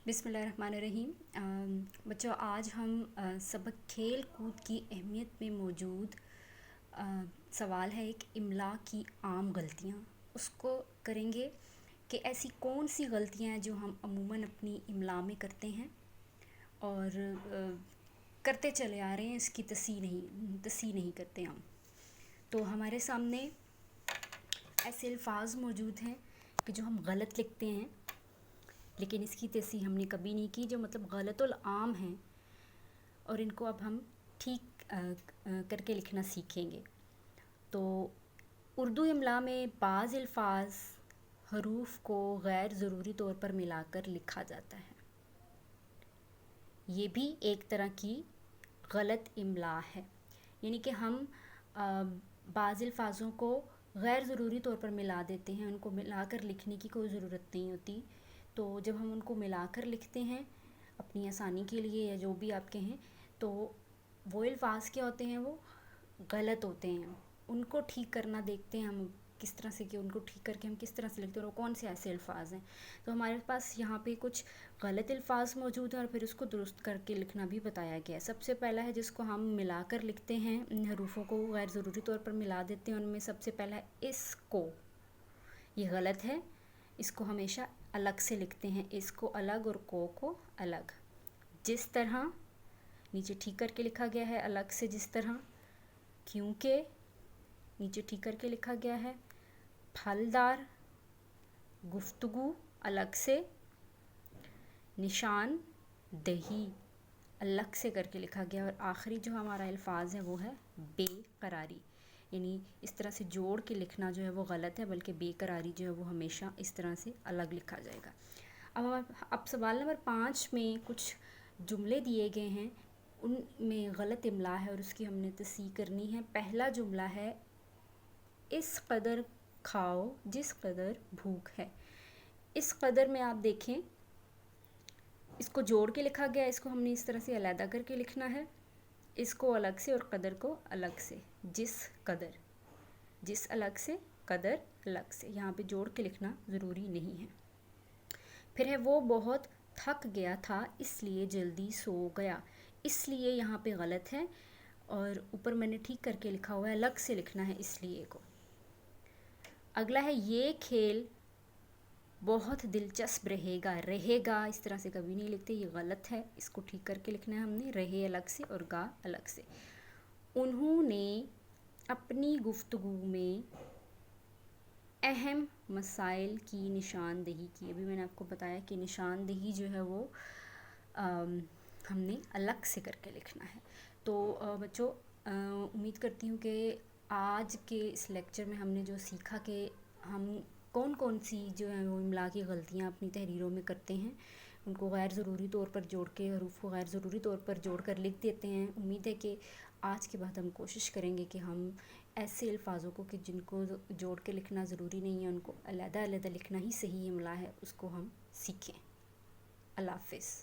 بسم اللہ الرحمن الرحیم۔ بچوں، آج ہم سبق کھیل کود کی اہمیت میں موجود سوال ہے ایک املا کی عام غلطیاں، اس کو کریں گے کہ ایسی کون سی غلطیاں ہیں جو ہم عموماً اپنی املا میں کرتے ہیں اور کرتے چلے آ رہے ہیں، اس کی تصحیح نہیں کرتے ہم۔ تو ہمارے سامنے ایسے الفاظ موجود ہیں کہ جو ہم غلط لکھتے ہیں لیکن اس کی تصحیح ہم نے کبھی نہیں کی، جو مطلب غلط العام ہیں، اور ان کو اب ہم ٹھیک کر کے لکھنا سیکھیں گے۔ تو اردو املا میں بعض الفاظ حروف کو غیر ضروری طور پر ملا کر لکھا جاتا ہے، یہ بھی ایک طرح کی غلط املا ہے، یعنی کہ ہم بعض الفاظوں کو غیر ضروری طور پر ملا دیتے ہیں، ان کو ملا کر لکھنے کی کوئی ضرورت نہیں ہوتی۔ تو جب ہم ان کو ملا کر لکھتے ہیں اپنی آسانی کے لیے یا جو بھی آپ کہیں، تو وہ الفاظ کیا ہوتے ہیں، وہ غلط ہوتے ہیں۔ ان کو ٹھیک کرنا دیکھتے ہیں ہم کس طرح سے، کہ ان کو ٹھیک کر کے ہم کس طرح سے لکھتے ہیں اور کون سے ایسے الفاظ ہیں۔ تو ہمارے پاس یہاں پہ کچھ غلط الفاظ موجود ہیں اور پھر اس کو درست کر کے لکھنا بھی بتایا گیا ہے۔ سب سے پہلا ہے جس کو ہم ملا کر لکھتے ہیں، ان حروفوں کو غیر ضروری طور پر ملا دیتے ہیں، ان میں سب سے پہلا ہے اس کو، یہ غلط ہے، اس کو ہمیشہ الگ سے لکھتے ہیں، اس کو الگ اور کو الگ، جس طرح نیچے ٹھیک کر کے لکھا گیا ہے الگ سے، جس طرح کیونکہ نیچے ٹھیک کر کے لکھا گیا ہے، پھلدار، گفتگو الگ سے، نشان دہی الگ سے کر کے لکھا گیا، اور آخری جو ہمارا الفاظ ہے وہ ہے بے قراری، یعنی اس طرح سے جوڑ کے لکھنا جو ہے وہ غلط ہے، بلکہ بے قراری جو ہے وہ ہمیشہ اس طرح سے الگ لکھا جائے گا۔ اب سوال نمبر 5 میں کچھ جملے دیے گئے ہیں، ان میں غلط املا ہے اور اس کی ہم نے تصحیح کرنی ہے۔ پہلا جملہ ہے اس قدر کھاؤ جس قدر بھوک ہے۔ اس قدر میں آپ دیکھیں، اس کو جوڑ کے لکھا گیا، اس کو ہم نے اس طرح سے علیحدہ کر کے لکھنا ہے، اس کو الگ سے اور قدر کو الگ سے، جس قدر، جس الگ سے، قدر الگ سے، یہاں پہ جوڑ کے لکھنا ضروری نہیں ہے۔ پھر ہے وہ بہت تھک گیا تھا اس لیے جلدی سو گیا، اس لیے یہاں پہ غلط ہے اور اوپر میں نے ٹھیک کر کے لکھا ہوا ہے، الگ سے لکھنا ہے اس لیے کو۔ اگلا ہے یہ کھیل بہت دلچسپ رہے گا اس طرح سے کبھی نہیں لکھتے، یہ غلط ہے، اس کو ٹھیک کر کے لکھنا ہے ہم نے، رہے الگ سے اور گا الگ سے۔ انہوں نے اپنی گفتگو میں اہم مسائل کی نشاندہی کی۔ ابھی میں نے آپ کو بتایا کہ نشاندہی جو ہے وہ ہم نے الگ سے کر کے لکھنا ہے۔ تو بچوں، امید کرتی ہوں کہ آج کے اس لیکچر میں ہم نے جو سیکھا کہ ہم کون سی جو ہے وہ املا کی غلطیاں اپنی تحریروں میں کرتے ہیں، ان کو غیر ضروری طور پر جوڑ کے، حروف کو غیر ضروری طور پر جوڑ کر لکھ دیتے ہیں۔ امید ہے کہ آج کے بعد ہم کوشش کریں گے کہ ہم ایسے الفاظوں کو کہ جن کو جوڑ کے لکھنا ضروری نہیں ہے، ان کو علیحدہ لکھنا ہی صحیح املا ہے، اس کو ہم سیکھیں۔ اللہ حافظ۔